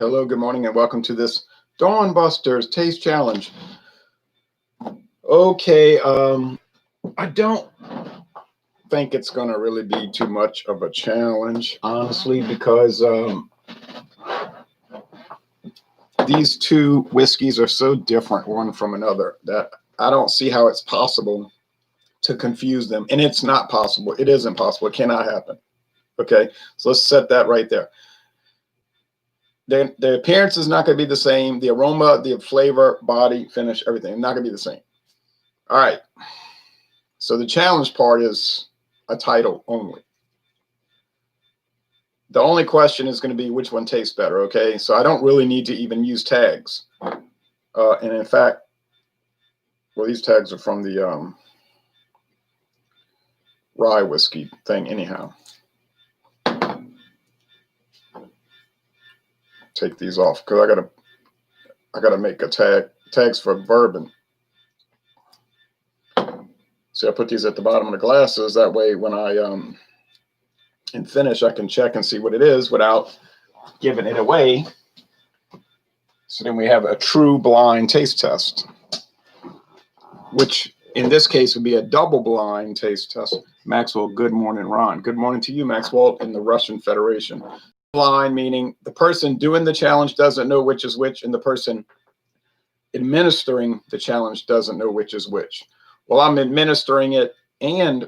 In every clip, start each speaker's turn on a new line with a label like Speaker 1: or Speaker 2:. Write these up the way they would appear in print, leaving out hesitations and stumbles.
Speaker 1: Hello, good morning, and welcome to this Dawnbusters Taste Challenge. Okay, I don't think it's going to really be too much of a challenge, honestly, because these two whiskeys are so different one from another that I don't see how it's possible to confuse them. And it's not possible. It isn't possible. It cannot happen. Okay, so let's set that right there. The appearance is not going to be the same. The aroma, the flavor, body, finish, everything, not going to be the same. All right. So the challenge part is a title only. The only question is going to be which one tastes better. Okay. So I don't really need to even use tags. And in fact, well, these tags are from the rye whiskey thing anyhow. Take these off because I gotta make a tags for bourbon. So I put these at the bottom of the glasses. That way, when I and finish, I can check and see what it is without giving it away. So then we have a true blind taste test, which in this case would be a double blind taste test. Maxwell, good morning, Ron. Good morning to you, Maxwell, in the Russian Federation. Blind meaning the person doing the challenge doesn't know which is which, and the person administering the challenge doesn't know which is which. Well, I'm administering it and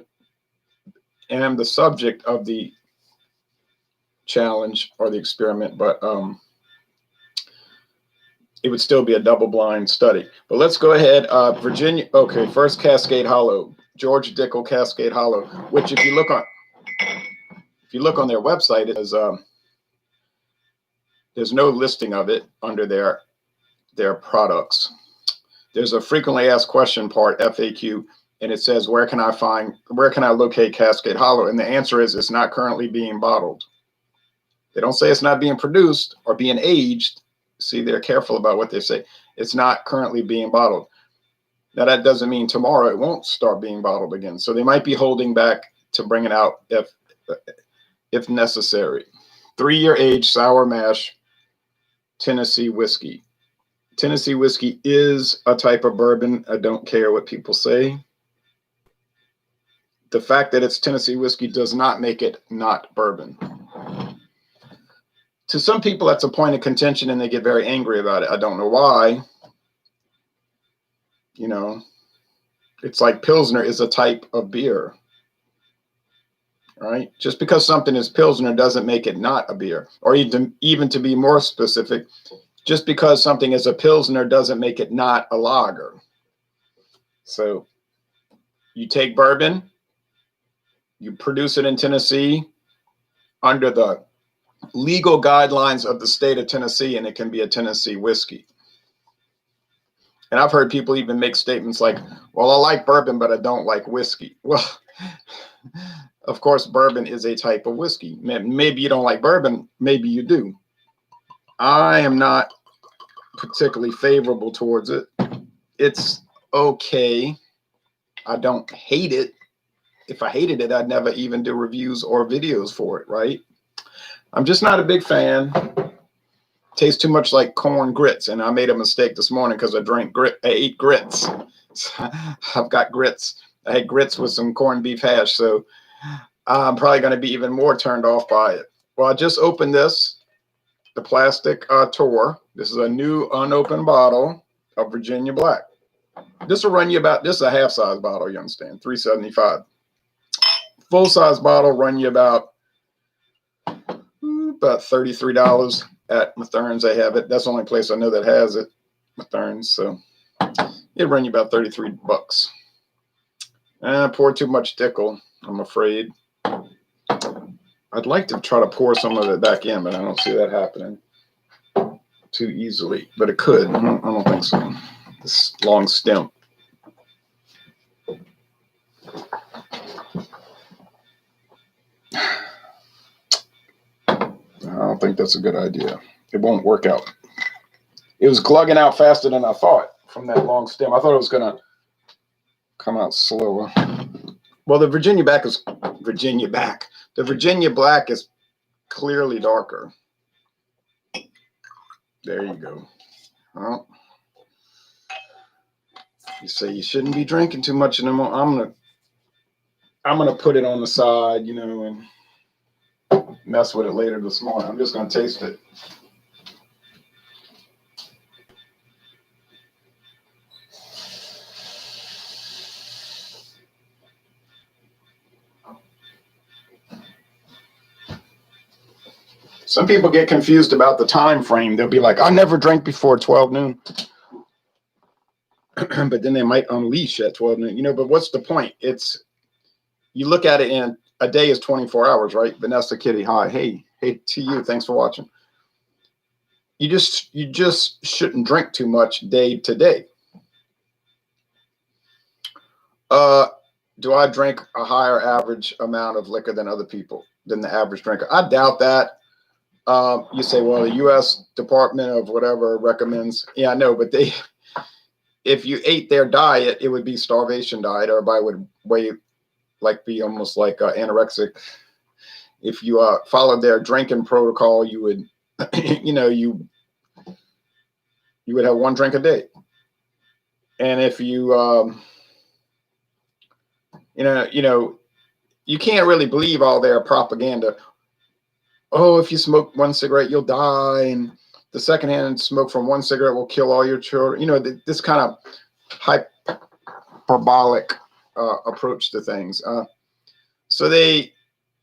Speaker 1: am the subject of the challenge or the experiment, but it would still be a double blind study. But let's go ahead. Virginia. Okay, first Cascade Hollow, George Dickel Cascade Hollow, which if you look on their website, it is there's no listing of it under their products. There's a frequently asked question part, FAQ, and it says, where can I locate Cascade Hollow? And the answer is it's not currently being bottled. They don't say it's not being produced or being aged. See, they're careful about what they say. It's not currently being bottled. Now, that doesn't mean tomorrow it won't start being bottled again. So they might be holding back to bring it out if necessary. 3-year age sour mash Tennessee whiskey. Tennessee whiskey is a type of bourbon. I don't care what people say. The fact that it's Tennessee whiskey does not make it not bourbon. To some people, that's a point of contention and they get very angry about it. I don't know why. You know, it's like Pilsner is a type of beer. Right? Just because something is Pilsner doesn't make it not a beer. Or even to be more specific, just because something is a Pilsner doesn't make it not a lager. So you take bourbon, you produce it in Tennessee under the legal guidelines of the state of Tennessee, and it can be a Tennessee whiskey. And I've heard people even make statements like, well, I like bourbon, but I don't like whiskey. Well, of course, bourbon is a type of whiskey. Maybe you don't like bourbon. Maybe you do. I am not particularly favorable towards it. It's okay. I don't hate it. If I hated it, I'd never even do reviews or videos for it, right? I'm just not a big fan. Tastes too much like corn grits, and I made a mistake this morning because I ate grits. I've got grits. I had grits with some corned beef hash, so I'm probably going to be even more turned off by it. Well, I just opened this, the plastic tour. This is a new unopened bottle of Virginia Black. This will run you about, this is a half-size bottle, you understand, $3.75. Full-size bottle run you about $33 at Mathern's. They have it. That's the only place I know that has it, Mathern's. So it run you about $33. And I poured too much Dickle, I'm afraid. I'd like to try to pour some of it back in, but I don't see that happening too easily. But it could. I don't think so. This long stem. I don't think that's a good idea. It won't work out. It was glugging out faster than I thought from that long stem. I thought it was going to come out slower. Well, the Virginia Black. The Virginia Black is clearly darker. There you go. Well, you say you shouldn't be drinking too much anymore. I'm gonna put it on the side, you know, and mess with it later this morning. I'm just gonna taste it. Some people get confused about the time frame. They'll be like, I never drank before 12 noon. But then they might unleash at 12 noon. You know, but what's the point? It's, you look at it in a day is 24 hours, right? Vanessa Kitty, hi. Hey to you. Thanks for watching. You just shouldn't drink too much day to day. Do I drink a higher average amount of liquor than other people, than the average drinker? I doubt that. You say, well, the U.S. Department of whatever recommends. Yeah, I know, but they, if you ate their diet, it would be starvation diet. Everybody would weigh, like, be almost like anorexic. If you followed their drinking protocol, you would, you know, you would have one drink a day. And if you, you know, you can't really believe all their propaganda. Oh, if you smoke one cigarette, you'll die, and the secondhand smoke from one cigarette will kill all your children. You know, this kind of hyperbolic approach to things. So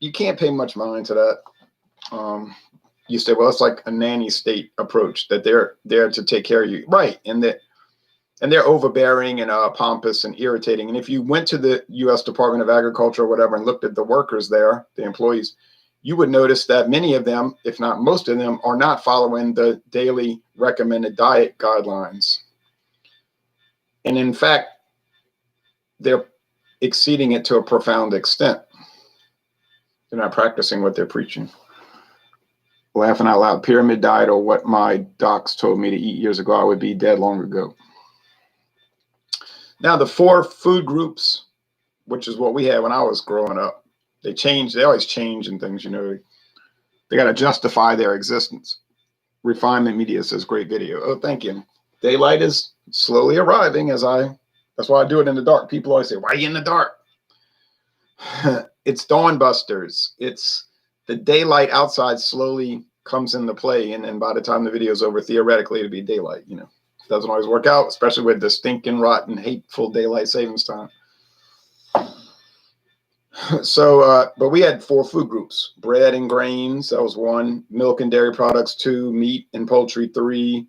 Speaker 1: you can't pay much mind to that. You say, well, it's like a nanny state approach, that they're there to take care of you, right? And they're overbearing and pompous and irritating. And if you went to the U.S. Department of Agriculture or whatever and looked at the workers there, the employees, you would notice that many of them, if not most of them, are not following the daily recommended diet guidelines. And in fact, they're exceeding it to a profound extent. They're not practicing what they're preaching. Laughing out loud, pyramid diet, or what my docs told me to eat years ago, I would be dead long ago. Now, the 4 food groups, which is what we had when I was growing up, they always change and things, you know. They got to justify their existence. Refinement Media says, great video. Oh, thank you. Daylight is slowly arriving that's why I do it in the dark. People always say, why are you in the dark? It's Dawnbusters. It's the daylight outside slowly comes into play. And then by the time the video is over, theoretically, it'll be daylight, you know. Doesn't always work out, especially with the stinking, rotten, hateful daylight savings time. So, but we had 4 food groups: bread and grains, that was 1; milk and dairy products, 2; meat and poultry, 3;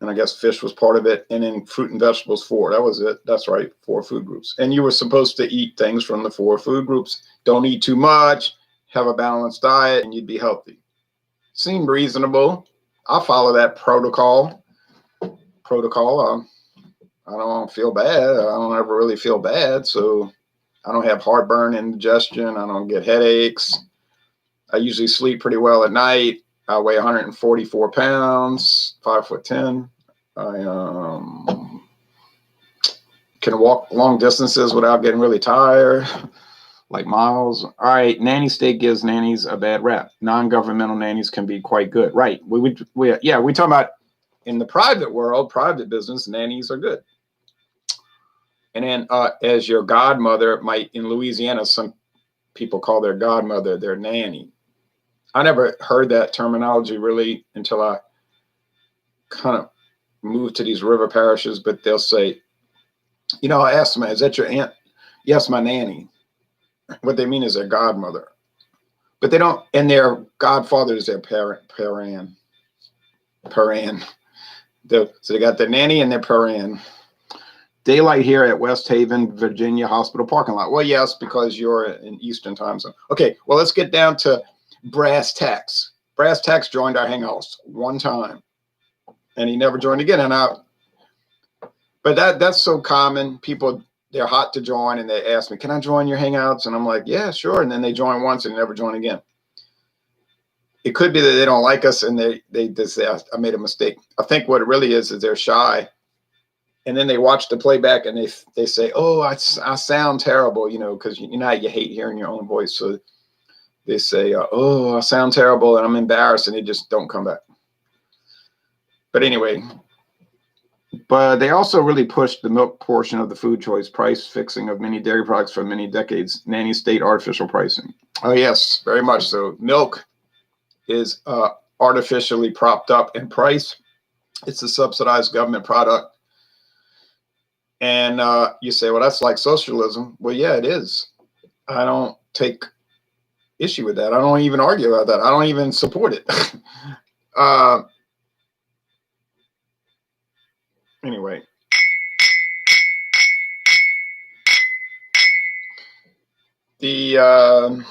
Speaker 1: and I guess fish was part of it; and then fruit and vegetables, 4. That was it. That's right, 4 food groups. And you were supposed to eat things from the 4 food groups. Don't eat too much, have a balanced diet, and you'd be healthy. Seemed reasonable. I'll follow that protocol. I don't feel bad. I don't ever really feel bad, so I don't have heartburn, indigestion. I don't get headaches. I usually sleep pretty well at night. I weigh 144 pounds, 5'10". I can walk long distances without getting really tired, like miles. All right, nanny state gives nannies a bad rap. Non-governmental nannies can be quite good, right? We talking about in the private world, private business, nannies are good. And then as your godmother, in Louisiana, some people call their godmother their nanny. I never heard that terminology really until I kind of moved to these river parishes, but they'll say, you know, I asked them, is that your aunt? Yes, my nanny. What they mean is their godmother. But they don't, and their godfather is their paran. So they got their nanny and their paran. Daylight here at West Haven, Virginia Hospital parking lot. Well, yes, because you're in Eastern time zone. Okay, well, let's get down to brass tacks. Brass tacks joined our hangouts one time, and he never joined again. But that's so common. People, they're hot to join, and they ask me, can I join your hangouts? And I'm like, yeah, sure. And then they join once and never join again. It could be that they don't like us, and they just say, I made a mistake. I think what it really is they're shy. And then they watch the playback and they say, oh, I sound terrible, you know, because you know how you hate hearing your own voice. So they say, oh, I sound terrible and I'm embarrassed, and they just don't come back. But anyway, but they also really pushed the milk portion of the food choice price fixing of many dairy products for many decades, nanny state artificial pricing. Oh, yes, very much so. Milk is artificially propped up in price. It's a subsidized government product. And you say, well, that's like socialism. Well, yeah, it is. I don't take issue with that. I don't even argue about that. I don't even support it. Anyway. The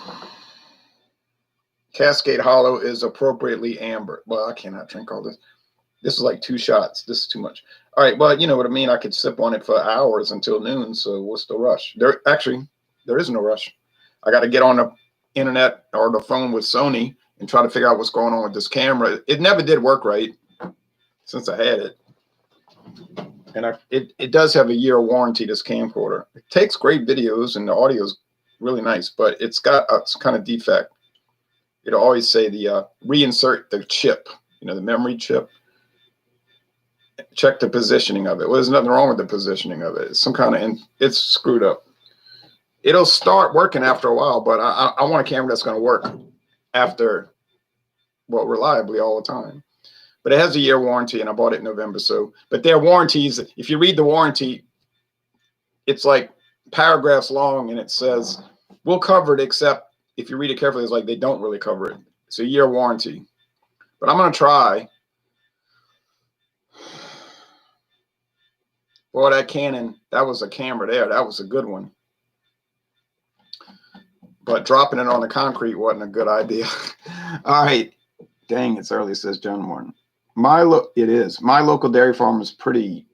Speaker 1: Cascade Hollow is appropriately amber. Well, I cannot drink all this. This is like 2 shots. This is too much. All right. Well, you know what I mean? I could sip on it for hours until noon. So what's the rush? There is no rush. I got to get on the internet or the phone with Sony and try to figure out what's going on with this camera. It never did work right since I had it. And it does have a year warranty, this camcorder. It takes great videos and the audio is really nice, but it's got a kind of defect. It'll always say the reinsert the chip, the memory chip. Check the positioning of it. Well, there's nothing wrong with the positioning of it. It's some kind of, it's screwed up. It'll start working after a while, but I want a camera that's going to work after, well, reliably all the time. But it has a year warranty, and I bought it in November. So, but their warranties, if you read the warranty, it's like paragraphs long, and it says, we'll cover it, except if you read it carefully, it's like they don't really cover it. It's a year warranty. But I'm going to try. Boy, that Canon, that was a camera there. That was a good one. But dropping it on the concrete wasn't a good idea. All right. Dang, it's early, says John Morton. It is. My local dairy farm is pretty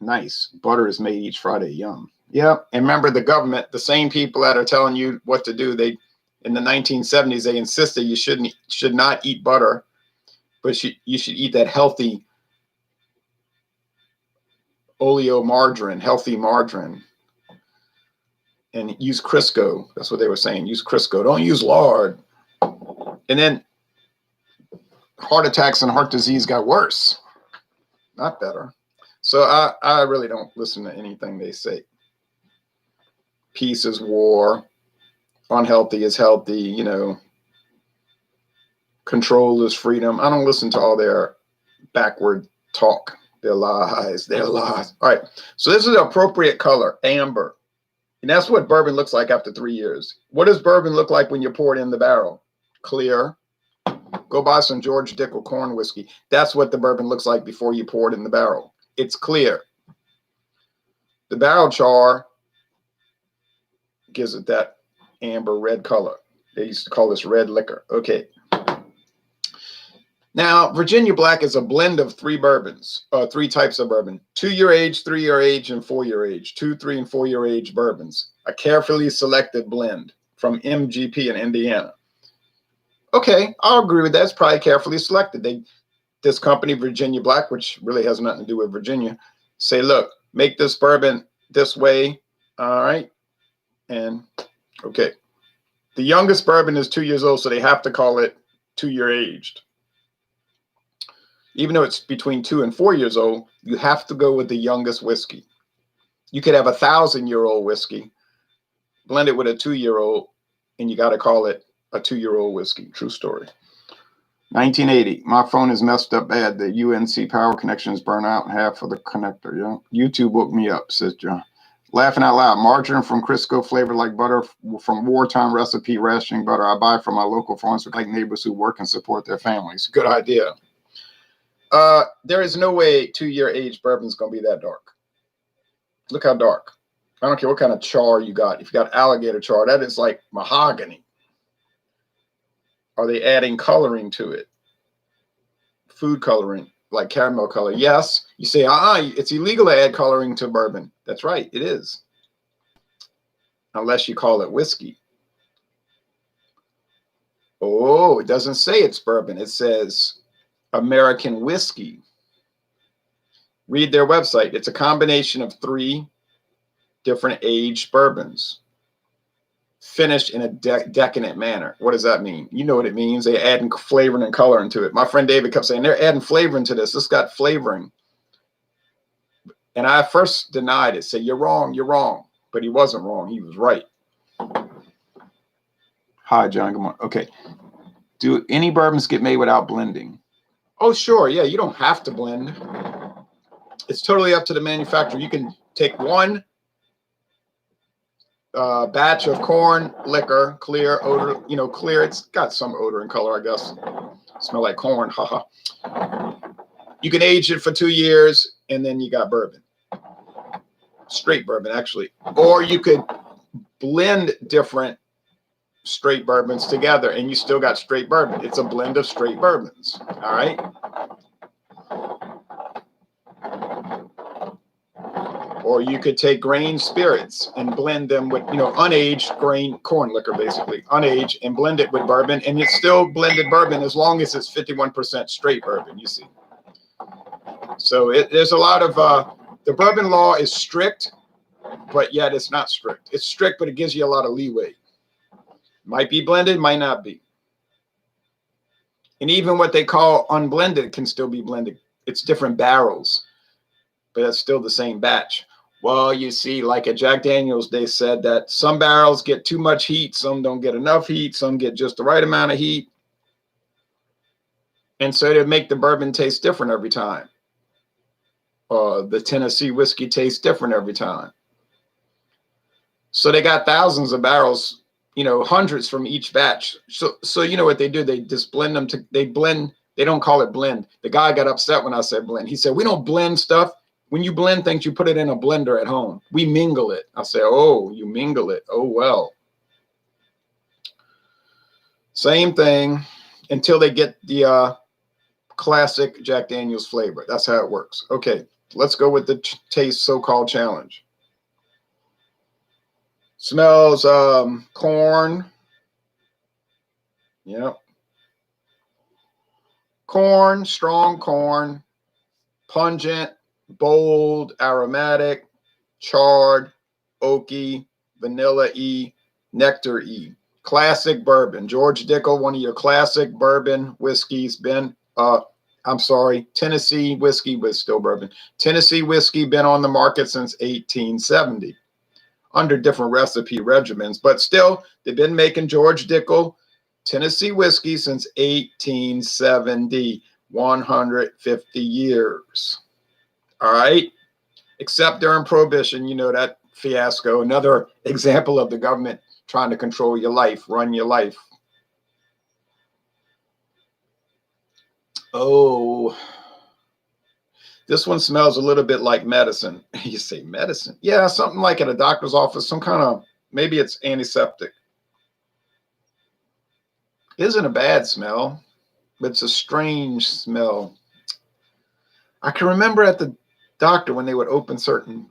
Speaker 1: nice. Butter is made each Friday. Yum. Yeah. And remember, the government, the same people that are telling you what to do, in the 1970s, they insisted you should not eat butter, but you should eat that healthy oleomargarine, healthy margarine, and use Crisco. That's what they were saying. Use Crisco. Don't use lard. And then heart attacks and heart disease got worse, not better. So I really don't listen to anything they say. Peace is war. Unhealthy is healthy. Control is freedom. I don't listen to all their backward talk. They're lies. They're lies. All right. So this is the appropriate color, amber. And that's what bourbon looks like after 3 years. What does bourbon look like when you pour it in the barrel? Clear. Go buy some George Dickel corn whiskey. That's what the bourbon looks like before you pour it in the barrel. It's clear. The barrel char gives it that amber red color. They used to call this red liquor. Okay. Now, Virginia Black is a blend of 3 bourbons, 3 types of bourbon: 2-year age, 3-year age, and 4-year age. 2, 3, and 4-year age bourbons. A carefully selected blend from MGP in Indiana. Okay, I'll agree with that. It's probably carefully selected. This company, Virginia Black, which really has nothing to do with Virginia, say, look, make this bourbon this way. All right. And okay. The youngest bourbon is 2 years old, so they have to call it 2-year aged. Even though it's between 2 and 4 years old, you have to go with the youngest whiskey. You could have 1,000-year-old whiskey, blend it with a 2-year-old, and you got to call it a 2-year-old whiskey. True story. 1980. My phone is messed up bad. The UNC power connection is burnt out and half of the connector. YouTube woke me up, says John. Laughing out loud. Margarine from Crisco, flavored like butter from wartime recipe rationing butter. I buy from my local farms with like neighbors who work and support their families. Good idea. There is no way 2-year aged bourbon is going to be that dark. Look how dark. I don't care what kind of char you got. If you got alligator char, that is like mahogany. Are they adding coloring to it? Food coloring, like caramel color. Yes. You say, it's illegal to add coloring to bourbon. That's right. It is. Unless you call it whiskey. Oh, it doesn't say it's bourbon. It says American whiskey. Read their website. It's a combination of 3 different aged bourbons. finished in a decadent manner. What does that mean? You know what it means. They're adding flavoring and color into it. My friend David kept saying, they're adding flavoring to this. This got flavoring. And I first denied it, said, you're wrong, you're wrong. But he wasn't wrong. He was right. Hi, John. Good morning. Okay. Do any bourbons get made without blending? Oh, sure. Yeah, you don't have to blend. It's totally up to the manufacturer. You can take one batch of corn liquor, clear odor, clear. It's got some odor and color, I guess. Smell like corn. Haha. You can age it for 2 years, and then you got bourbon. Straight bourbon, actually. Or you could blend different straight bourbons together, and you still got straight bourbon. It's a blend of straight bourbons. All right. Or you could take grain spirits and blend them with, unaged grain corn liquor, basically unaged, and blend it with bourbon, and it's still blended bourbon as long as it's 51% straight bourbon. You see. So there's a lot of the bourbon law is strict, but yet it's not strict. It's strict, but it gives you a lot of leeway. Might be blended, might not be. And even what they call unblended can still be blended. It's different barrels, but it's still the same batch. Well, you see, like at Jack Daniels, they said that some barrels get too much heat, some don't get enough heat, some get just the right amount of heat. And so they make the bourbon taste different every time. The Tennessee whiskey tastes different every time. So they got thousands of barrels, hundreds from each batch. So you know what they do? They just blend them they blend. They don't call it blend. The guy got upset when I said blend. He said, we don't blend stuff. When you blend things, you put it in a blender at home. We mingle it. I say, oh, you mingle it. Oh, well. Same thing until they get the classic Jack Daniels flavor. That's how it works. Okay, let's go with the taste so-called challenge. Smells corn. Yep. Corn, strong corn, pungent, bold, aromatic, charred, oaky, vanilla-y, nectar-y. Classic bourbon. George Dickel, one of your classic bourbon whiskeys. Tennessee whiskey, but still bourbon. Tennessee whiskey been on the market since 1870 under different recipe regimens, but still they've been making George Dickel Tennessee whiskey since 1870, 150 years. All right. Except during Prohibition, that fiasco, another example of the government trying to control your life, run your life. Oh, this one smells a little bit like medicine. You say medicine? Yeah, something like at a doctor's office, some kind of, maybe it's antiseptic. Isn't a bad smell, but it's a strange smell. I can remember at the doctor when they would open certain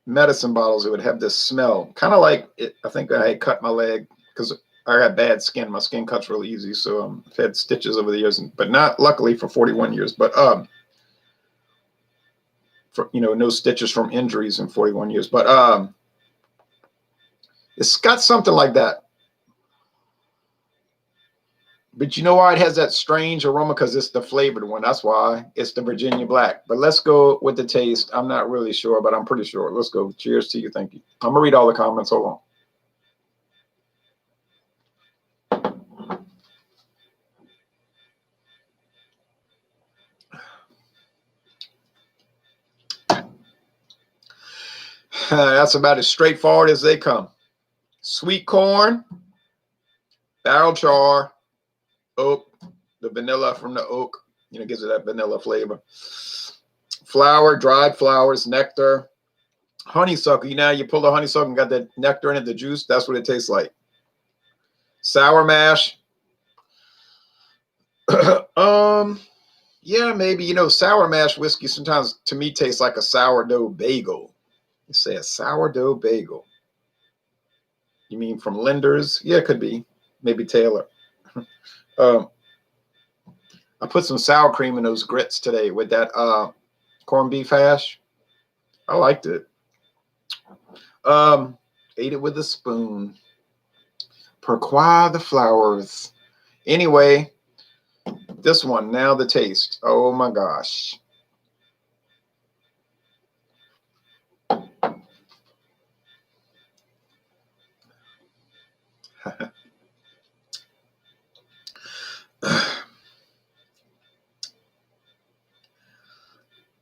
Speaker 1: medicine bottles, it would have this smell, kind of like it. I think I had cut my leg because I got bad skin. My skin cuts really easy, so I've had stitches over the years, but not luckily for 41 years. But no stitches from injuries in 41 years. But it's got something like that. But you know why it has that strange aroma? Because it's the flavored one. That's why it's the Virginia Black. But let's go with the taste. I'm not really sure, but I'm pretty sure. Let's go. Cheers to you. Thank you. I'm going to read all the comments. Hold on. That's about as straightforward as they come. Sweet corn, barrel char, oak, the vanilla from the oak, gives it that vanilla flavor. Flour, dried flowers, nectar, honeysuckle. You pull the honeysuckle and got that nectar in it, the juice. That's what it tastes like. Sour mash. Yeah, maybe, sour mash whiskey sometimes to me tastes like a sourdough bagel. You say a sourdough bagel. You mean from Linder's? Yeah, it could be. Maybe Taylor. I put some sour cream in those grits today with that corned beef hash. I liked it. Ate it with a spoon. Pourquoi the flowers? Anyway, this one, now the taste. Oh my gosh.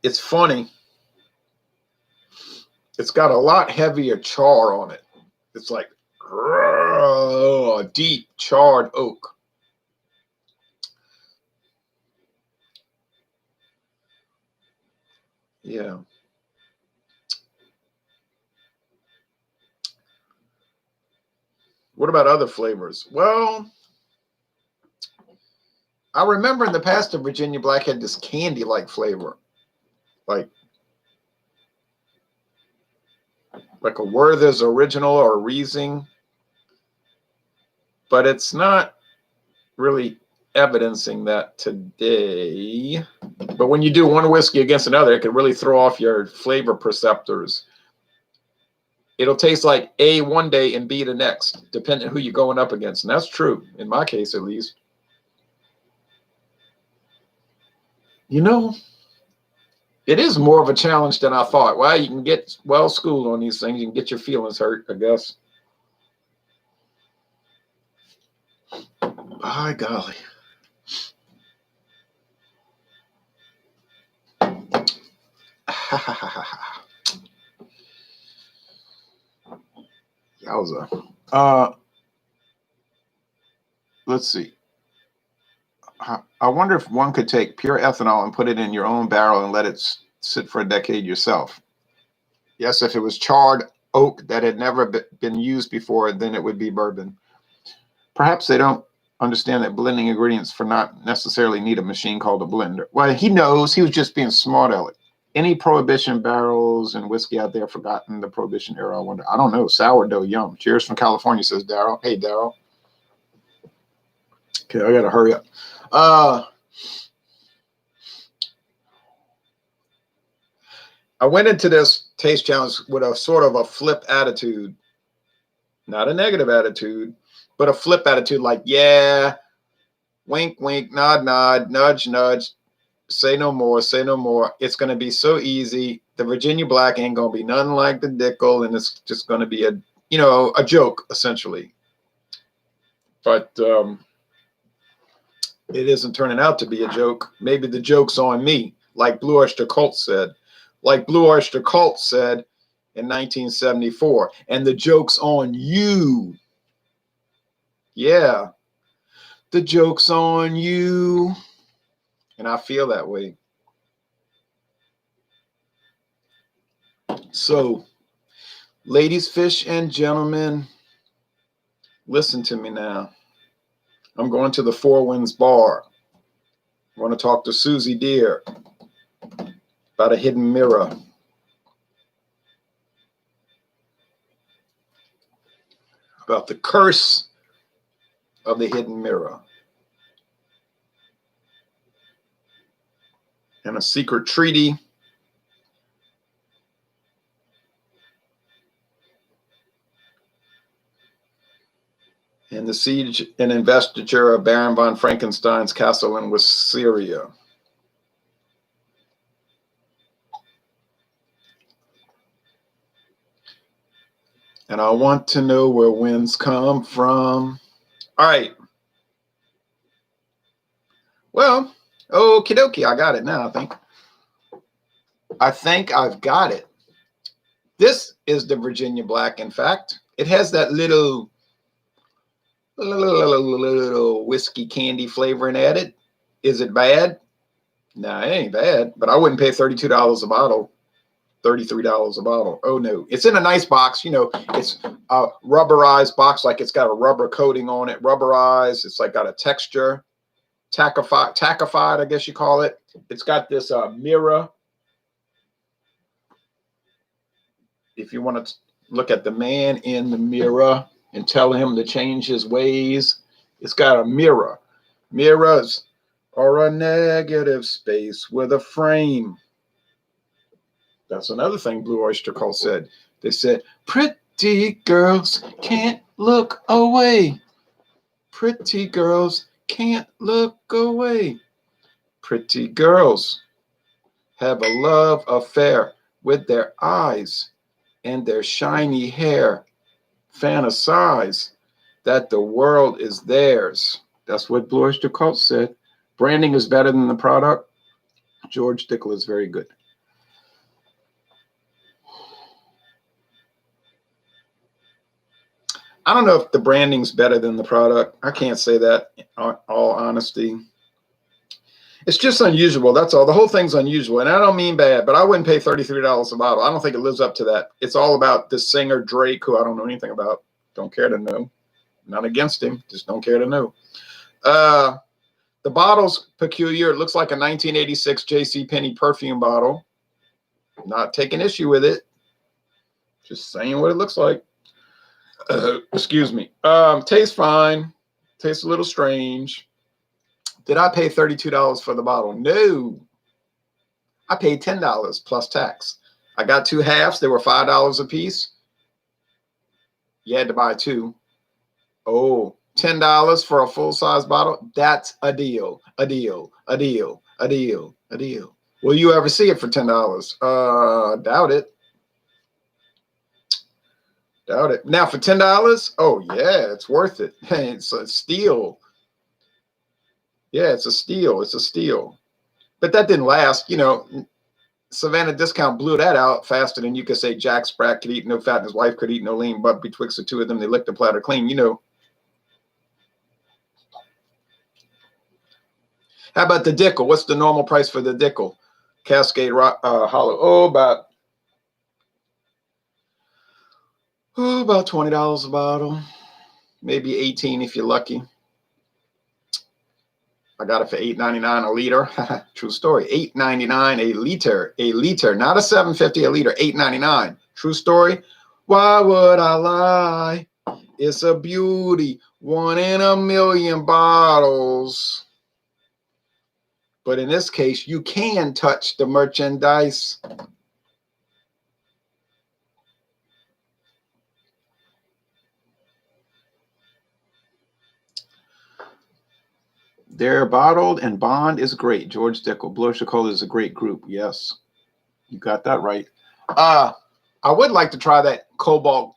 Speaker 1: It's funny. It's got a lot heavier char on it. It's like deep charred oak. Yeah. What about other flavors? Well, I remember in the past the Virginia Black had this candy-like flavor. Like a Werther's Original or a Riesling. But it's not really evidencing that today. But when you do one whiskey against another, it can really throw off your flavor perceptors. It'll taste like A one day and B the next, depending on who you're going up against. And that's true, in my case at least. You know, it is more of a challenge than I thought. Well, you can get well schooled on these things. You can get your feelings hurt, I guess. By golly. Yowza. Let's see. I wonder if one could take pure ethanol and put it in your own barrel and let it sit for a decade yourself. Yes, if it was charred oak that had never been used before, then it would be bourbon. Perhaps they don't understand that blending ingredients for not necessarily need a machine called a blender. Well, he knows. He was just being smart aleck. Any Prohibition barrels and whiskey out there forgotten the Prohibition era? I wonder. I don't know. Sourdough, yum. Cheers from California, says Daryl. Hey, Daryl. Okay, I got to hurry up. I went into this taste challenge with a sort of a flip attitude. Not a negative attitude, but a flip attitude like, yeah, wink, wink, nod, nod, nudge, nudge. Say no more, say no more. It's going to be so easy. The Virginia Black ain't going to be nothing like the Dickel, and it's just going to be a joke, essentially. But it isn't turning out to be a joke. Maybe the joke's on me, like Blue Oyster Cult said. Like Blue Oyster Cult said in 1974. And the joke's on you. Yeah. The joke's on you. And I feel that way. So, ladies, fish, and gentlemen, listen to me now. I'm going to the Four Winds Bar. I want to talk to Susie Deer about a hidden mirror. About the curse of the hidden mirror. And a secret treaty. And the siege and investiture of Baron von Frankenstein's castle in Wissyria. And I want to know where winds come from. All right. Well, okie dokie, I got it now, I think. I think I've got it. This is the Virginia Black, in fact. It has that little whiskey candy flavoring added. Is it bad? No, it ain't bad, but I wouldn't pay $32 a bottle. $33 a bottle. Oh no, it's in a nice box. It's a rubberized box, like it's got a rubber coating on it. Rubberized. It's like got a texture. Tackified, I guess you call it. It's got this mirror. If you want to look at the man in the mirror and tell him to change his ways, it's got a mirror. Mirrors are a negative space with a frame. That's another thing Blue Oyster Cult said. They said, pretend Pretty girls can't look away. Pretty girls can't look away. Pretty girls have a love affair with their eyes and their shiny hair. Fantasize that the world is theirs. That's what Blue Oyster Cult said. Branding is better than the product. George Dickle is very good. I don't know if the branding's better than the product. I can't say that in all honesty. It's just unusual. That's all. The whole thing's unusual. And I don't mean bad, but I wouldn't pay $33 a bottle. I don't think it lives up to that. It's all about this singer, Drake, who I don't know anything about. Don't care to know. Not against him. Just don't care to know. The bottle's peculiar. It looks like a 1986 JCPenney perfume bottle. Not taking issue with it. Just saying what it looks like. Excuse me. Tastes fine. Tastes a little strange. Did I pay $32 for the bottle? No. I paid $10 plus tax. I got 2 halves. They were $5 a piece. You had to buy 2. Oh, $10 for a full-size bottle? That's a deal. A deal. A deal. A deal. A deal. Will you ever see it for $10? Doubt it. Doubt it. Now for $10, oh yeah, it's worth it. It's a steal. Yeah, it's a steal. It's a steal. But that didn't last. You know, Savannah Discount blew that out faster than you could say Jack Sprat could eat no fat and his wife could eat no lean, but betwixt the two of them, they licked the platter clean. You know. How about the Dickle? What's the normal price for the Dickle? Cascade Hollow. Oh, about $20 a bottle. Maybe $18 if you're lucky. I got it for $8.99 a liter. True story. $8.99 a liter. A liter, not a $7.50 a liter. $8.99. True story. Why would I lie? It's a beauty. 1 in a million bottles. But in this case, you can touch the merchandise. They're bottled and Bond is great. George Dickle. Blue Oyster Cult is a great group. Yes, you got that right. I would like to try that Cobalt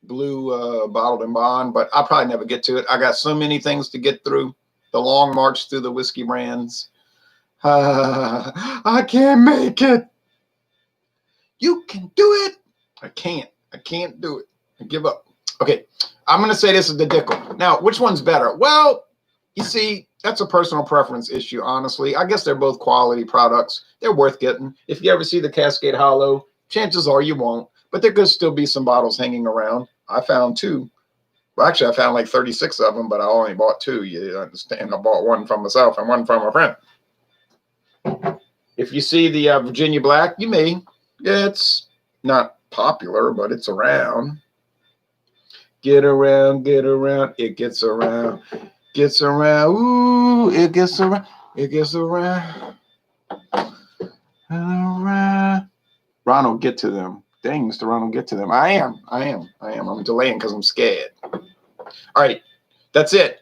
Speaker 1: Blue bottled and Bond, but I'll probably never get to it. I got so many things to get through. The long march through the whiskey brands. I can't make it. You can do it. I can't. I can't do it. I give up. Okay, I'm going to say this is the Dickle. Now, which one's better? Well, you see, that's a personal preference issue, honestly. I guess they're both quality products. They're worth getting. If you ever see the Cascade Hollow, chances are you won't. But there could still be some bottles hanging around. I found 2. Well, actually, I found like 36 of them, but I only bought 2. You understand? I bought 1 from myself and 1 from a friend. If you see the Virginia Black, you may. Yeah, it's not popular, but it's around. Get around, get around. It gets around. Gets around. Ooh, it gets around. It gets around. Around. Ronald, get to them. Dang, Mr. Ronald, get to them. I am. I'm delaying because I'm scared. All right. That's it.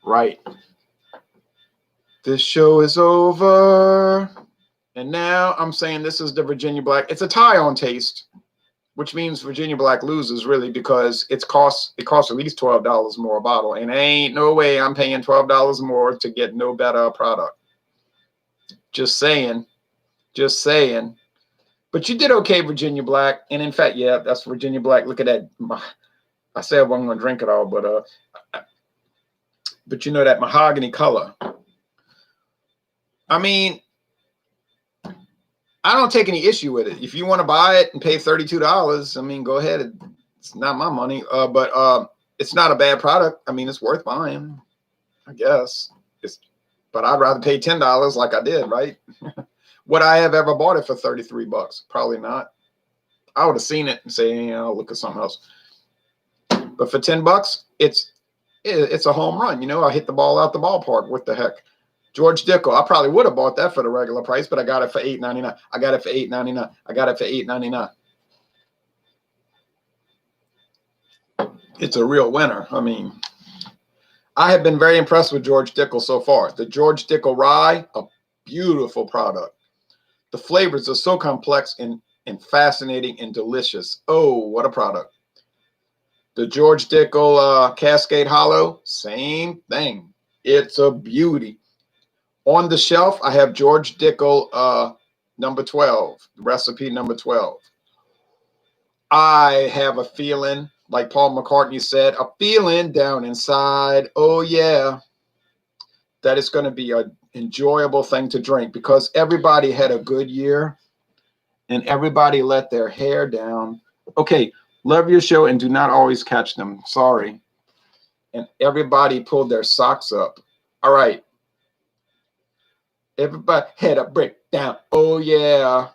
Speaker 1: Right. This show is over. And now I'm saying this is the Virginia Black. It's a tie on taste, which means Virginia Black loses really because it costs at least $12 more a bottle. And ain't no way I'm paying $12 more to get no better product. Just saying. Just saying. But you did okay, Virginia Black. And in fact, yeah, that's Virginia Black. Look at that. I said I wasn't going to drink it all, but you know that mahogany color. I mean, I don't take any issue with it. If you want to buy it and pay $32, I mean, go ahead. It's not my money, but it's not a bad product. I mean, it's worth buying, I guess. But I'd rather pay $10 like I did, right? Would I have ever bought it for $33? Probably not. I would have seen it and say, you know, look at something else. But for $10, it's a home run. You know, I hit the ball out the ballpark. What the heck? George Dickel. I probably would have bought that for the regular price, but I got it for $8.99. I got it for $8.99. I got it for $8.99. It's a real winner. I mean, I have been very impressed with George Dickel so far. The George Dickel Rye, a beautiful product. The flavors are so complex and fascinating and delicious. Oh, what a product. The George Dickel Cascade Hollow, same thing. It's a beauty. On the shelf, I have George Dickel number 12, recipe number 12. I have a feeling, like Paul McCartney said, a feeling down inside, oh yeah, that it's going to be an enjoyable thing to drink because everybody had a good year and everybody let their hair down. Okay, love your show and do not always catch them. Sorry. And everybody pulled their socks up. All right. Everybody had a breakdown. Oh, yeah.